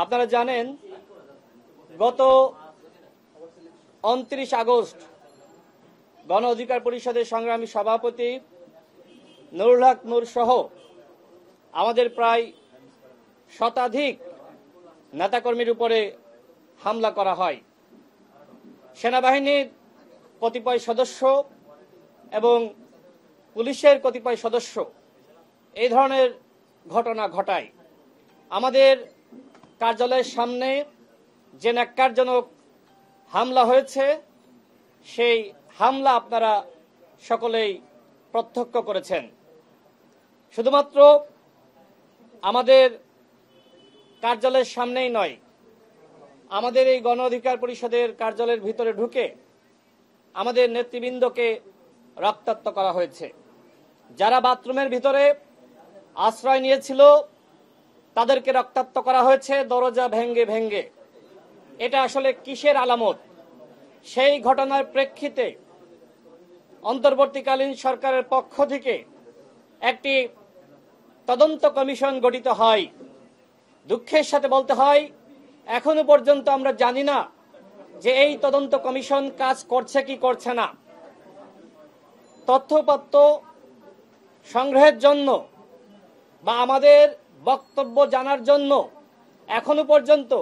আপনারা জানেন গত 29 আগস্ট গণ অধিকার পরিষদের সংগ্রামী সভাপতি নুরুল হক নূর সহ আমাদের প্রায় শতাধিক নেতাকর্মীর উপরে হামলা করা হয়। সেনাবাহিনীর কতিপয় সদস্য এবং পুলিশের কতিপয় সদস্য এই ধরনের ঘটনা ঘটায়। আমাদের কার্যালয়ের সামনে যে ন্যাক্কারজনক হামলা হয়েছে সেই হামলা আপনারা সকলেই প্রত্যক্ষ করেছেন। শুধুমাত্র আমাদের কার্যালয়ের সামনেই নয়, আমাদের এই গণ অধিকার পরিষদের কার্যালয়ের ভিতরে ঢুকে আমাদের নেতৃবৃন্দকে রক্তাক্ত করা হয়েছে। যারা বাথরুমের ভিতরে আশ্রয় নিয়েছিল তাদেরকে রক্তাক্ত করা হয়েছে দরজা ভেঙ্গে ভেঙ্গে। এটা আসলে কিসের আলামত? সেই ঘটনার প্রেক্ষিতে অন্তর্বর্তীকালীন সরকারের পক্ষ থেকে একটি তদন্ত কমিশন গঠিত হয়। দুঃখের সাথে বলতে হয়, এখনো পর্যন্ত আমরা জানি না যে এই তদন্ত কমিশন কাজ করছে কি করছে না। তথ্যপত্র সংগ্রহের জন্য বা আমাদের বক্তব্য জানার জন্য এখনো পর্যন্ত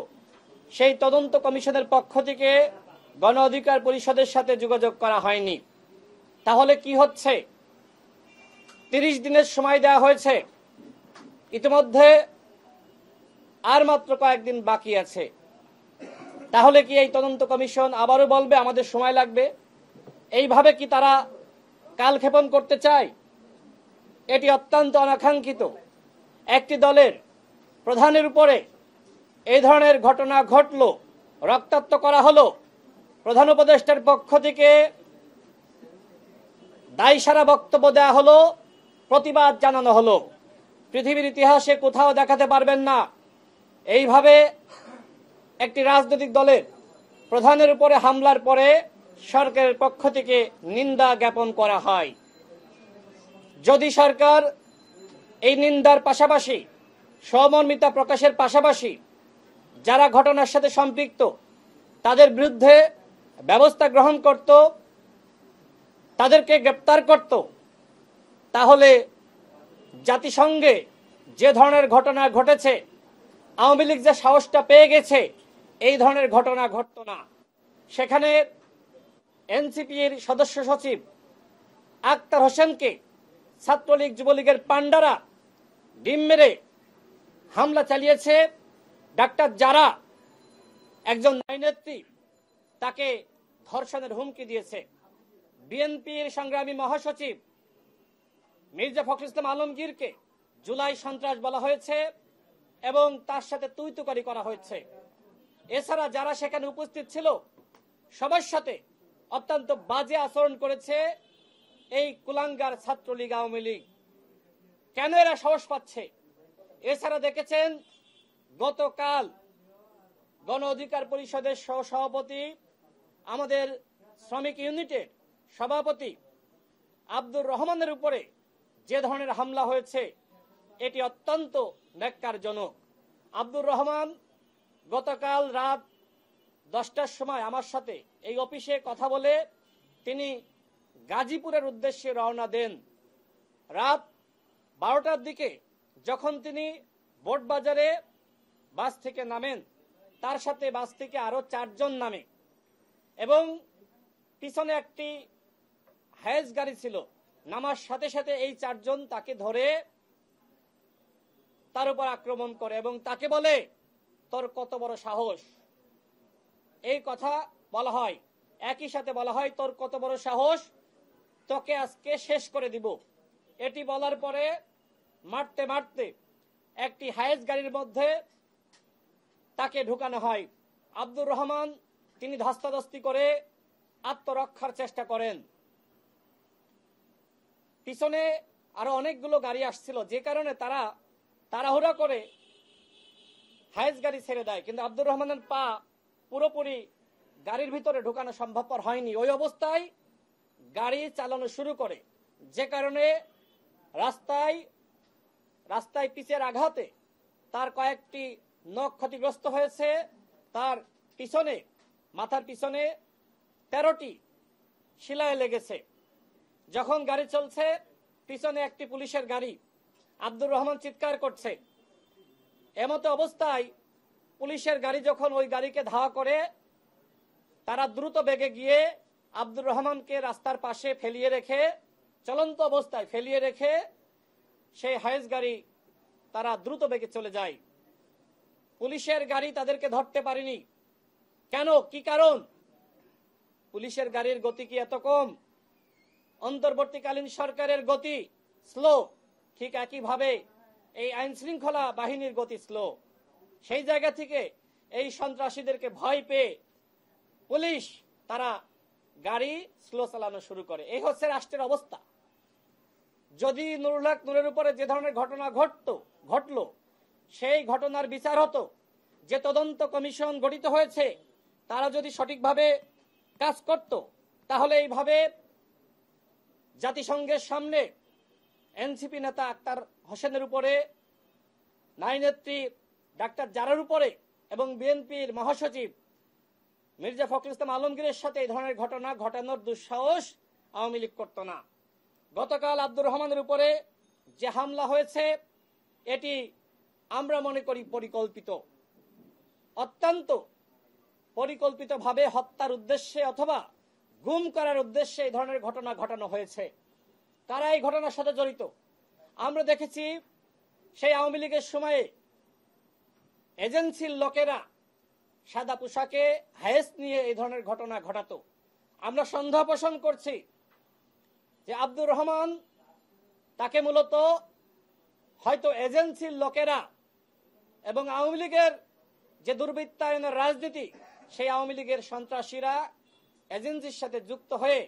সেই তদন্ত কমিশনের পক্ষ থেকে গণ অধিকার পরিষদের সাথে যোগাযোগ করা হয়নি। তাহলে কি হচ্ছে? 30 দিনের সময় দেওয়া হয়েছে, ইতিমধ্যে আর মাত্র কয়েকদিন বাকি আছে। তাহলে কি এই তদন্ত কমিশন আবারও বলবে আমাদের সময় লাগবে? এইভাবে কি তারা কালক্ষেপণ করতে চায়? এটি অত্যন্ত অনাকাঙ্ক্ষিত। একটি দলের প্রধানের উপরে এই ধরনের ঘটনা ঘটলো, রক্তাক্ত করা হলো, প্রধান উপদেষ্টার পক্ষ থেকে দায়সারা বক্তব্য দেওয়া হলো, প্রতিবাদ জানানো হলো। পৃথিবীর ইতিহাসে কোথাও দেখাতে পারবেন না এইভাবে একটি রাজনৈতিক দলের প্রধানের উপরে হামলার পরে সরকারের পক্ষ থেকে নিন্দা জ্ঞাপন করা হয়। যদি সরকার এই নিন্দার পাশাপাশি সহমর্মিতা প্রকাশের পাশাপাশি যারা ঘটনার সাথে সম্পৃক্ত তাদের বিরুদ্ধে ব্যবস্থা গ্রহণ করত, তাদেরকে গ্রেপ্তার করত, তাহলে জাতিসংঘে যে ধরনের ঘটনা ঘটেছে, আওয়ামী লীগ যে সাহসটা পেয়ে গেছে, এই ধরনের ঘটনা ঘটত না। সেখানে এনসিপির সদস্য সচিব আক্তার হোসেনকে ছাত্রলীগ যুবলীগের পান্ডারা ডিম মেরে হামলা চালিয়েছে। ডাক্তার যারা একজন নেত্রী, তাকে ধর্ষণের হুমকি দিয়েছে। বিএনপির সংগ্রামী মহাসচিব মির্জা ফখরুল ইসলাম আলমগীরকে জুলাই সন্ত্রাস বলা হয়েছে এবং তার সাথে তুইতুকারি করা হয়েছে। এছাড়া যারা সেখানে উপস্থিত ছিল সবার সাথে অত্যন্ত বাজে আচরণ করেছে এই কুলাঙ্গার ছাত্রলীগ আওয়ামী লীগ। কেন এরা সাহস পাচ্ছে? এছাড়া দেখেছেন গতকাল গণ অধিকার পরিষদের সভাপতি, আমাদের শ্রমিক ইউনিটের সভাপতি আব্দুর রহমানের উপরে যে ধরনের হামলা হয়েছে এটি অত্যন্ত ন্যাক্কারজনক। আব্দুর রহমান গতকাল রাত 10টার সময় আমার সাথে এই অফিসে কথা বলে তিনি গাজীপুরের উদ্দেশ্যে রওনা দেন। রাত 12টার দিকে যখন তিনি বোটবাজারে বাস থেকে নামেন, তার সাথে বাস থেকে আরো 4 জন নামে এবং পিছনে একটি হায়েস গাড়ি ছিল। নামার সাথে সাথে এই 4 জন তাকে ধরে তার উপর আক্রমণ করে এবং তাকে বলে, তোর কত বড় সাহস? এই কথা বলা হয়। একই সাথে বলা হয়, তোর কত বড় সাহস, তোকে আজকে শেষ করে দিব। এটি বলার পরে মারতে মারতে একটি হায়েস গাড়ির মধ্যে তাকে ঢুকানো হয়। আব্দুর রহমান তিনি ধস্তাধস্তি করে আত্মরক্ষার চেষ্টা করেন। পিছনে আরো অনেকগুলো গাড়ি আসছিল, যে কারণে তারা তাড়াহুড়া করে হায়েস গাড়ি ছেড়ে দেয়, কিন্তু আব্দুর রহমানের পা পুরোপুরি গাড়ির ভিতরে ঢোকানো সম্ভবপর হয়নি। ওই অবস্থায় গাড়ি চালানো শুরু করে, যে কারণে রাস্তায় পিচের আঘাতে তার কয়েকটি নখ ক্ষতিগ্রস্ত হয়েছে, তার পিছনে, মাথার পিছনে 13টি শিলায় লেগেছে। যখন গাড়ি চলছে, পিছনে একটি পুলিশের গাড়ি, আব্দুর রহমান চিৎকার করছে। এমতো অবস্থায় পুলিশের গাড়ি যখন ওই গাড়িকে ধাওয়া করে, তারা দ্রুত বেগে গিয়ে আব্দুর রহমানকে রাস্তার পাশে ফেলিয়ে রেখে, চলন্ত অবস্থায় ফেলিয়ে রেখে সেই হায়েস গাড়ি তারা দ্রুত বেগে চলে যায়। পুলিশের গাড়ি তাদেরকে ধরতে পারেনি। কেন, কি কারণ? পুলিশের গাড়ির গতি কি এত কম? অন্তর্বর্তীকালীন সরকারের গতি স্লো, ঠিক একইভাবে এই আইন শৃঙ্খলা বাহিনীর গতি স্লো। সেই জায়গা থেকে এই সন্ত্রাসীদেরকে ভয় পেয়ে পুলিশ তারা গাড়ি স্লো চালানো শুরু করে। এই হচ্ছে রাষ্ট্রের অবস্থা। যদি নুরুল হক নূরের উপরে যে ধরনের ঘটনা ঘটলো, সেই ঘটনার বিচার হতো, যে তদন্ত কমিশন গঠিত হয়েছে তারা যদি সঠিকভাবে কাজ করত, তাহলে এইভাবে জাতিসংঘের সামনে এনসিপি নেতা আক্তার হোসেনের উপরে, নারী নেত্রী ডাক্তার জারার উপরে এবং বিএনপির মহাসচিব মির্জা ফখরুল ইসলাম আলমগীরের সাথে এই ধরনের ঘটনা ঘটানোর দুঃসাহস আওয়ামী লীগ করত না। গতকাল আব্দুর রহমানের উপরে যে হামলা হয়েছে, এটি আমরা মনে করি পরিকল্পিত, অত্যন্ত পরিকল্পিতভাবে হত্যার উদ্দেশ্যে অথবা গুম করার উদ্দেশ্যে এই ধরনের ঘটনা ঘটানো হয়েছে। কারা এই ঘটনার সাথে জড়িত? আমরা দেখেছি সেই আওয়ামী লীগের সময়ে এজেন্সির লোকেরা সাদা পোশাকে হায়েস নিয়ে এই ধরনের ঘটনা ঘটাতো। আমরা সন্দেহ পোষণ করছি যে আব্দুর রহমান, তাকে মূলত হয়তো এজেন্সির লোকেরা এবং আওয়ামী লীগের যে দুর্বৃত্তায়নের রাজনীতি, সেই আওয়ামী লীগের সন্ত্রাসীরা এজেন্সির সাথে যুক্ত হয়ে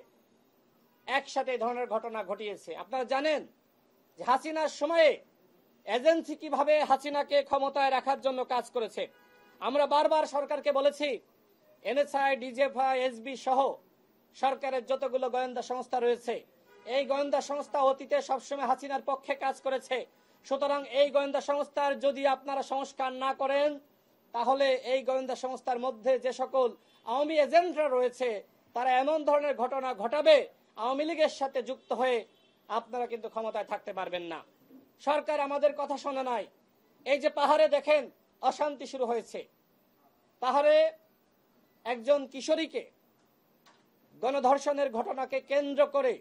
একসাথে এই ধরনের ঘটনা ঘটিয়েছে। আপনারা জানেন যে হাসিনার সময়ে এজেন্সি কিভাবে হাসিনাকে ক্ষমতায় রাখার জন্য কাজ করেছে। আমরা বারবার সরকারকে বলেছি, এনএসআই, ডিজিএফআই, এসবি সহ সরকারের যতগুলো গোয়েন্দা সংস্থা রয়েছে, এই গোয়েন্দা সংস্থা অতীতে সবসময় হাসিনার পক্ষে কাজ করেছে। সুতরাং এই গোয়েন্দা সংস্থার যদি আপনারা সংস্কার না করেন, তাহলে এই গোয়েন্দা সংস্থার মধ্যে যে সকল আওয়ামী এজেন্টরা রয়েছে, তারা এমন ধরনের ঘটনা ঘটাবে, আওয়ামী লীগের সাথে যুক্ত হয়ে আপনারা কিন্তু ক্ষমতায় থাকতে পারবেন না। সরকার আমাদের কথা শোনে নাই। এই যে পাহাড়ে দেখেন অশান্তি শুরু হয়েছে, পাহাড়ে একজন কিশোরীকে গণধর্ষণের ঘটনাকে কেন্দ্র করে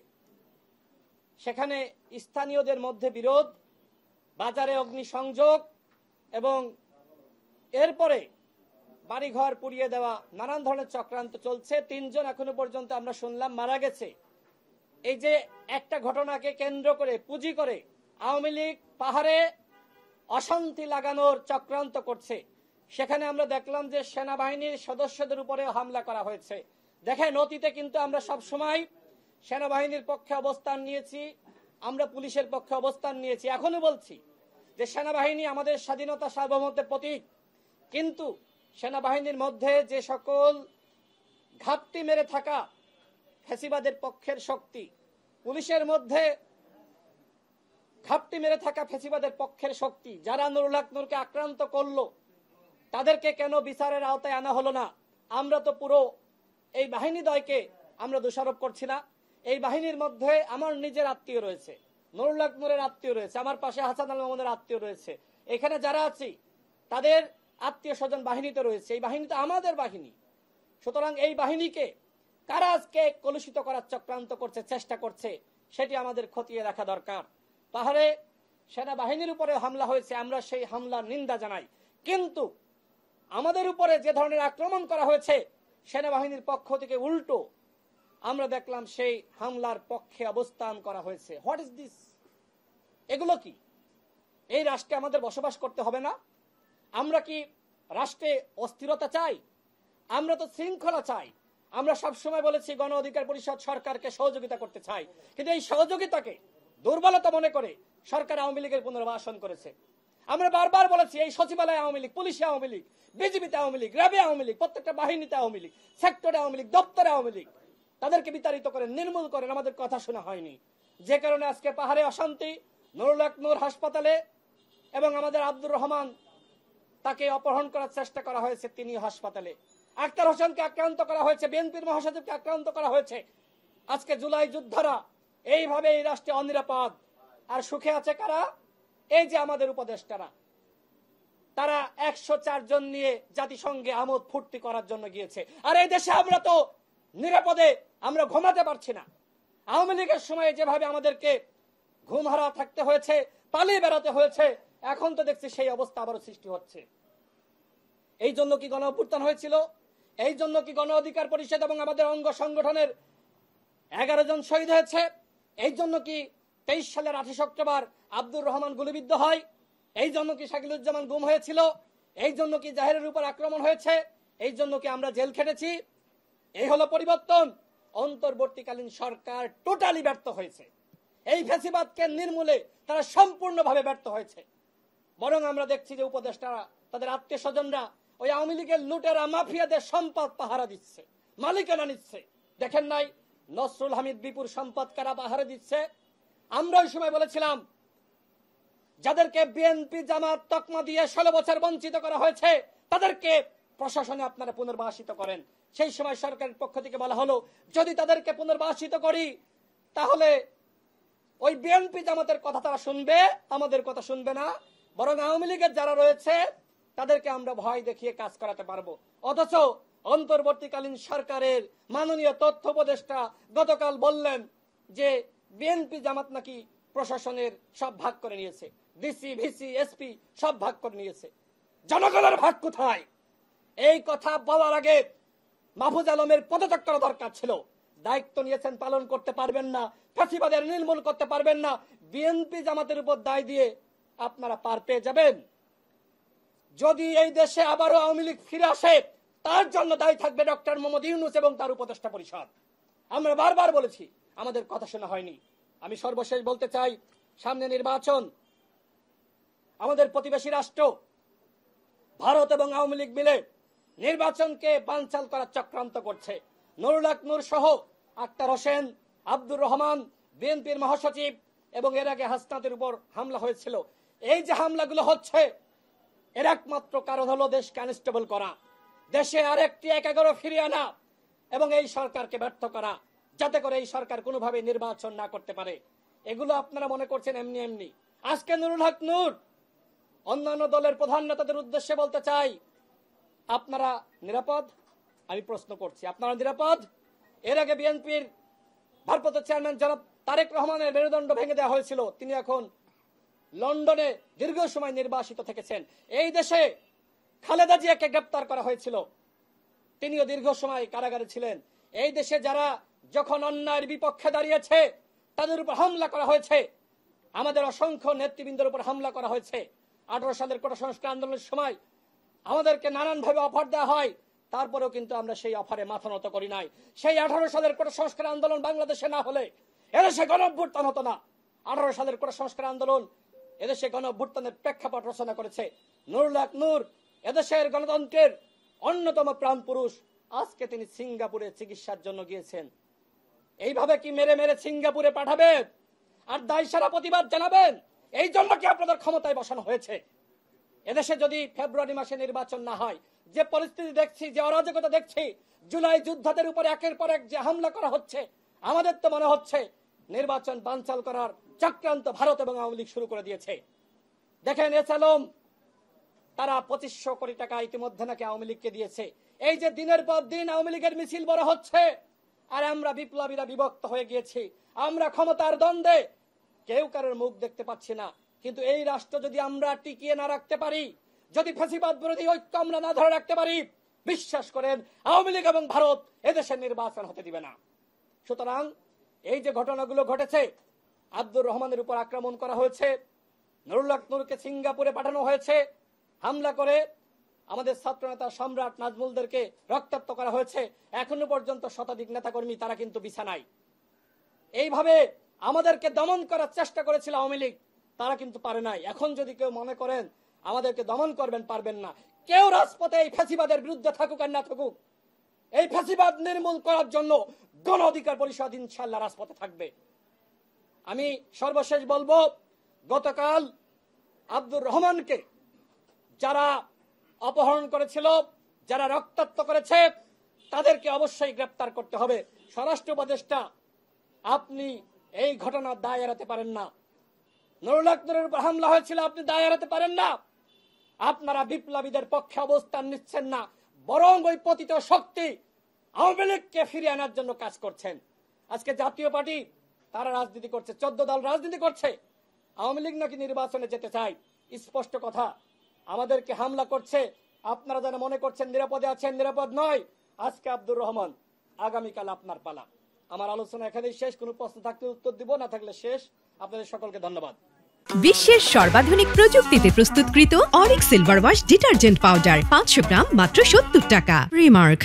সেখানে স্থানীয়দের মধ্যে বিরোধ, বাজারে অগ্নিসংযোগ এবং এরপরে বাড়িঘর পুড়িয়ে দেওয়া, নানান ধরনের চক্রান্ত চলছে। 3 জন এখনো পর্যন্ত আমরা শুনলাম মারা গেছে। এই যে একটা ঘটনাকে কেন্দ্র করে, পুঁজি করে আওয়ামী লীগ পাহাড়ে অশান্তি লাগানোর চক্রান্ত করছে। সেখানে আমরা দেখলাম যে সেনাবাহিনীর সদস্যদের উপরে হামলা করা হয়েছে। দেখেন, অতীতে কিন্তু আমরা সব সময় সেনাবাহিনীর পক্ষে অবস্থান নিয়েছি, আমরা পুলিশের পক্ষে অবস্থান নিয়েছি। এখনো বলছি যে সেনাবাহিনী আমাদের স্বাধীনতা, সার্বভৌমত্বের প্রতীক। কিন্তু সেনাবাহিনীর মধ্যে যে সকল ঘাপটি মেরে থাকা ফ্যাসিবাদের পক্ষের শক্তি, পুলিশের মধ্যে ঘাপটি মেরে থাকা ফ্যাসিবাদের পক্ষের শক্তি, যারা নুরুল হক নূরকে আক্রান্ত করলো, তাদেরকে কেন বিচারের আওতায় আনা হলো না? আমরা তো পুরো এই বাহিনীদ্বয়কে আমরা দোষারোপ করছি না। এই বাহিনীর মধ্যে আমার নিজের আত্মীয় রয়েছে, নুরুল হক নূরের আত্মীয় রয়েছে, আমার পাশে হাসান আল মামুনের আত্মীয় রয়েছে, এখানে যারা আছি তাদের আত্মীয় স্বজন বাহিনীতে রয়েছে। এই বাহিনী তো আমাদের বাহিনী। সুতরাং এই বাহিনীকে কারা আজকে কলুষিত করার চক্রান্ত করছে, চেষ্টা করছে, সেটি আমাদের খতিয়ে দেখা দরকার। পাহাড়ে সেনাবাহিনীর উপরে হামলা হয়েছে, আমরা সেই হামলার নিন্দা জানাই। কিন্তু আমাদের উপরে যে ধরনের আক্রমণ করা হয়েছে, সেনাবাহিনীর পক্ষ থেকে উল্টো আমরা দেখলাম সেই হামলার পক্ষে অবস্থান করা হয়েছে। What is this? এগুলো কি? এই রাষ্ট্রে আমাদের বসবাস করতে হবে না? আমরা কি রাষ্ট্রে অস্থিরতা চাই? আমরা তো শৃঙ্খলা চাই। আমরা সবসময় বলেছি গণ অধিকার পরিষদ সরকারকে সহযোগিতা করতে চাই, কিন্তু এই সহযোগিতাকে দুর্বলতা মনে করে সরকার আওয়ামী লীগের পুনর্বাসন করেছে। আমরা বারবার বলেছি এই সচিবালয় আওয়ামী লীগ, পুলিশে আওয়ামী লীগ, বিজিবিতে আওয়ামী লীগ, র্যাবে আওয়ামী লীগ, প্রত্যেকটা বাহিনীতে আওয়ামী লীগ, সেক্টরে আওয়ামী লীগ, দপ্তরে আওয়ামী লীগ, তাদেরকে বিতাড়িত করেন, নির্মূল করেন। আমাদের কথা শোনা হয়নি। যে কারণে আজকে পাহাড়ে অশান্তি, নুরুল হক নূর হাসপাতালে এবং আমাদের আব্দুর রহমান তাকে অপহরণ করার চেষ্টা করা হয়েছে, তিনি হাসপাতালে। আক্তার হোসেনকে আক্রান্ত করা হয়েছে, বিএনপির মহাসচিবকে আক্রান্ত করা হয়েছে। আজকে জুলাই যোদ্ধারা এইভাবে এই রাষ্ট্রে অনিরাপদ। আর সুখে আছে কারা? এই যে আমাদের উপদেষ্টারা, তারা 104 জন নিয়ে জাতিসংঘে আমোদ ফুর্তি করার জন্য গিয়েছে। আর এই দেশে আমরা তো নিরাপদে আমরা ঘুমাতে পারছি না। আওয়ামী লীগের সময় যেভাবে আমাদেরকে ঘুমহারা থাকতে হয়েছে, পালিয়ে বেড়াতে হয়েছে, এখন তো দেখছি সেই অবস্থা আবারও সৃষ্টি হচ্ছে। এই জন্য কি গণ অভ্যুত্থান হয়েছিল? এই জন্য কি গণ অধিকার পরিষদ এবং আমাদের অঙ্গ সংগঠনের 11 জন শহীদ হয়েছে? এই জন্য কি 23 সালের 28 অক্টোবর আব্দুর রহমান গুলিবিদ্ধ হয়? এই জন্য কি শাকিলুজ্জামান গুম হয়েছিল? এই জন্য কি জাহেরের উপর আক্রমণ হয়েছে? এই জন্য কি আমরা জেল খেটেছি? এই হলো পরিবর্তন। অন্তর্বর্তীকালীন সরকার টোটালি ব্যর্থ হয়েছে। এই ফ্যাসিবাদকে নির্মূলে তারা সম্পূর্ণভাবে ব্যর্থ হয়েছে। বরং আমরা দেখছি যে উপদেষ্টারা, তাদের আত্মীয় স্বজনরা ওই আওয়ামী লীগের লুটেরা মাফিয়াদের সম্পদ পাহারা দিচ্ছে, মালিকানা নিচ্ছে। দেখেন নাই নসরুল হামিদ বিপুর সম্পদ কারা পাহারা দিচ্ছে? আমরা ওই সময় বলেছিলাম, যাদেরকে বিএনপি জামাত তকমা দিয়ে 16 বছর বঞ্চিত করা হয়েছে, তাদেরকে প্রশাসনে আপনারা পুনর্বাসিত করেন। সেই সময় সরকারের পক্ষ থেকে বলা হলো, যদি তাদেরকে পুনর্বাসিত করি তাহলে ওই বিএনপি জামাতের কথা তারা শুনবে, আমাদের কথা শুনবে না। বরং আওয়ামী লীগের যারা রয়েছে তাদেরকে আমরা ভয় দেখিয়ে কাজ করাতে পারবো। অথচ অন্তর্বর্তীকালীন সরকারের মাননীয় তথ্য উপদেষ্টা গতকাল বললেন যে বিএনপি জামাত নাকি প্রশাসনের সব ভাগ করে নিয়েছে, ডিসি ভিসি এসপি সব ভাগ করে নিয়েছে। জনগণের ভাগ কোথায়? এই কথা বলার আগে মাহফুজ আলমের পদত্যাগ করা দরকার ছিল। দায়িত্ব নিয়েছেন, পালন করতে পারবেন না, ফ্যাসিবাদের নির্মূল করতে পারবেন না, বিএনপি জামাতের উপর দায় দিয়ে আপনারা পার পেয়ে যাবেন। যদি এই দেশে আবারও আওয়ামী লীগ ফিরে আসে, তার জন্য দায়ী থাকবে ডক্টর মোহাম্মদ ইউনূস এবং তার উপদেষ্টা পরিষদ। আমরা বারবার বলেছি, আমাদের কথা শোনা হয়নি। আমি সর্বশেষ বলতে চাই, সামনে নির্বাচন। আমাদের প্রতিবেশী রাষ্ট্র ভারত এবং আওয়ামী লীগ মিলে নির্বাচনকে বানচাল করার চক্রান্ত করছে। নুরুল হক নূর সহ আক্তার হোসেন, আব্দুর রহমান, বিএনপির মহাসচিব এবং এর আগে হাসনাতের উপর হামলা হয়েছিল। এই যে হামলাগুলো হচ্ছে, এর একমাত্র কারণ হলো দেশকে আনস্টেবল করা, দেশে আরেকটি 11 ফিরিয়ে আনা এবং এই সরকারকে ব্যর্থ করা, যাতে করে এই সরকার কোনোভাবে নির্বাচন না করতে পারে। এগুলো আপনারা মনে করছেন এমনি এমনি। আজকে নুরুল হক নূর অন্যান্য দলের প্রধান নেতাদের উদ্দেশ্যে বলতে চাই, আপনারা নিরাপদ? আমি প্রশ্ন করছি, আপনারা নিরাপদ? এর আগে বিএনপির ভারপ্রাপ্ত চেয়ারম্যান জনাব তারেক রহমানের মেরুদণ্ড ভেঙে দেওয়া হয়েছিল, তিনি এখন লন্ডনে দীর্ঘ সময় নির্বাসিত থেকেছেন। এই দেশে খালেদা জিয়াকে গ্রেপ্তার করা হয়েছিল, তিনিও দীর্ঘ সময় কারাগারে ছিলেন। এই দেশে যারা যখন অন্যায়ের বিপক্ষে দাঁড়িয়েছে তাদের উপর হামলা করা হয়েছে, আমাদের অসংখ্য নেতৃবৃন্দের উপর হামলা করা হয়েছে। 18 সালের কোটা সংস্কার আন্দোলনের সময় আমাদেরকে নানানভাবে অফার দেওয়া হয়, তারপরেও কিন্তু আমরা সেই অফারে মাথা নত করি নাই। সেই 18 সালের কোটা সংস্কার আন্দোলন বাংলাদেশে না হলে এদেশে গণ অভ্যুত্থান হতো না। 18 সালের কোটা সংস্কার আন্দোলন এদেশে গণ অভ্যুত্থানের প্রেক্ষাপট রচনা করেছে। নুরুল হক নূর এদেশের গণতন্ত্রের অন্যতম প্রাণ পুরুষ। আজকে তিনি সিঙ্গাপুরে চিকিৎসার জন্য গিয়েছেন। এইভাবে কি মেরে মেরে সিঙ্গাপুরে পাঠাবেন আর দায় সারা প্রতিবাদ জানাবেন? এই জন্য কি আপনাদের ক্ষমতায় বসানো হয়েছে? এদেশে যদি ফেব্রুয়ারি মাসে নির্বাচন না হয়, যে পরিস্থিতি দেখছি, যে অরাজকতা দেখছি, জুলাই যোদ্ধাদের উপর একের পর এক যে হামলা করা হচ্ছে, আমাদের তো মনে হচ্ছে নির্বাচন বানচাল করার চক্রান্ত ভারত এবং আওয়ামী লীগ শুরু করে দিয়েছে। দেখেন এসালম, তারা 2500 কোটি টাকা ইতিমধ্যে নাকি আওয়ামী লীগকে দিয়েছে। এই যে দিনের পর দিন আওয়ামী লীগের মিছিল বড় হচ্ছে, আর আমরা বিপ্লবীরা বিভক্ত হয়ে গিয়েছি। আমরা ক্ষমতার দ্বন্দ্বে কেউ কারোর মুখ দেখতে পাচ্ছি না। কিন্তু এই রাষ্ট্র যদি আমরা টিকিয়ে না রাখতে পারি, যদি ফ্যাসিবাদ বিরোধী ঐক্য আমরা না ধরে রাখতে পারি, বিশ্বাস করেন আওয়ামী লীগ এবং ভারত এদেশের নির্বাচন হতে দিবে না। সুতরাং এই যে ঘটনাগুলো ঘটেছে, আব্দুর রহমানের উপর আক্রমণ করা হয়েছে, নুরুল হক নূরকে সিঙ্গাপুরে পাঠানো হয়েছে, হামলা করে আমাদের ছাত্রনেতা সম্রাট নাজমুলদেরকে রক্তাক্ত করা হয়েছে। এখনো পর্যন্ত শতাধিক নেতাকর্মী তারা কিন্তু বিছানায়। এইভাবে আমাদেরকে দমন করার চেষ্টা করেছিল আওয়ামী লীগ, তারা কিন্তু পারে নাই। এখন যদি কেউ মনে করেন আমাদেরকে দমন করবেন, পারবেন না। কেউ রাজপথে এই ফ্যাসিবাদের বিরুদ্ধে থাকুক আর না থাকুক, এই ফ্যাসিবাদ নির্মূল করার জন্য গণ অধিকার পরিষদ ইনশাআল্লাহ রাজপথে থাকবে। আমি সর্বশেষ বলবো, গতকাল আব্দুর রহমানকে যারা অপহরণ করেছিল, যারা রক্তাক্ত করেছে, তাদেরকে অবশ্যই গ্রেপ্তার করতে হবে। স্বরাষ্ট্র উপদেষ্টা, আপনি এই ঘটনার দায় এড়াতে পারেন না। নুরুল হক নূরের উপর হামলা হয়েছিল, আপনি দায় এড়াতে পারেন না। আপনারা বিপ্লবীদের পক্ষে অবস্থান নিচ্ছেন না, বরং ওই পতিত শক্তি আওয়ামী লীগকে ফিরিয়ে আনার জন্য কাজ করছেন। আজকে জাতীয় পার্টি তারা রাজনীতি করছে, 14 দল রাজনীতি করছে। আওয়ামী লীগ নাকি নির্বাচনে যেতে চায়, স্পষ্ট কথা। আমাদেরকে হামলা করছে, আপনারা যেন মনে করছেন নিরাপদে আছেন, নিরাপদ নয়। আজকে আব্দুর রহমান, আগামীকাল আপনার পালা। আমার আলোচনা এখানেই শেষ। কোনো প্রশ্ন থাকলে উত্তর দিব, না থাকলে শেষ। আপনাদের সকলকে ধন্যবাদ। বিশ্বের সর্বাধুনিক প্রযুক্তিতে প্রস্তুতকৃত Arik silver wash detergent powder 500 গ্রাম মাত্র 70 টাকা। রিমার্ক।